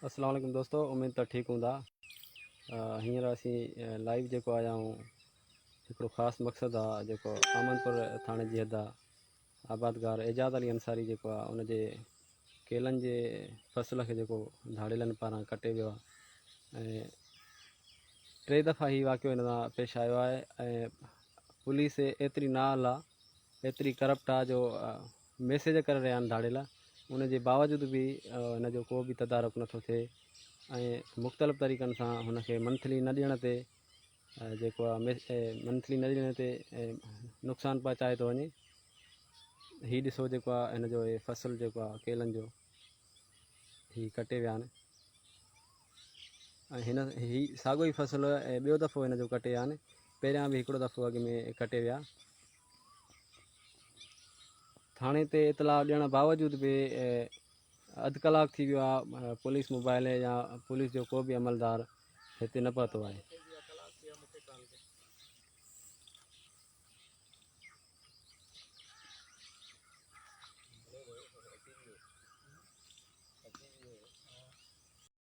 अस्सलाम वालेकुम दोस्तों, उम्मीद तो ठीक हूंदा। हींअर असीं लाइव जेको आया आहियूं हिकिड़ो ख़ासि मक़सदु आहे जेको आमनपुर थाणे जी हद आहे। आबादगार एजाज़ अली अंसारी जेको आहे उनजे केलनि जे फ़सुल खे जेको धाड़ेलनि पारां कटे वियो आहे ऐं 3 दफ़ा ही वाक़ियो हिन सां पेश आयो आहे ऐं पुलिस एतिरी नाअहल आहे, एतिरी करप्ट आहे जो मैसेज करे रहिया आहिनि धाड़ेला। उनजे बावजूद बि हिन जो को बि तदारुक नथो थिए ऐं मुख़्तलिफ़ तरीक़नि सां हुनखे मंथली न ॾियण ते जेको आहे मंथली न ॾियण ते नुक़सानु पहुचाए थो वञे। हीउ ॾिसो जेको आहे हिन जो फ़सुलु जेको आहे केलनि जो हीउ कटे विया आहिनि ऐं हीउ साॻियो ई फ़सुलु ॿियो दफ़ो हिन जो कटे विया आहिनि। पहिरियां बि हिकिड़ो दफ़ो अॻु में कटे विया। थाणे ते इतलाह ॾियण बावजूद बि अधु कलाकु थी वियो आहे, पुलिस मोबाइल या पुलिस जो को बि अमलदार हिते न पहुतो आहे।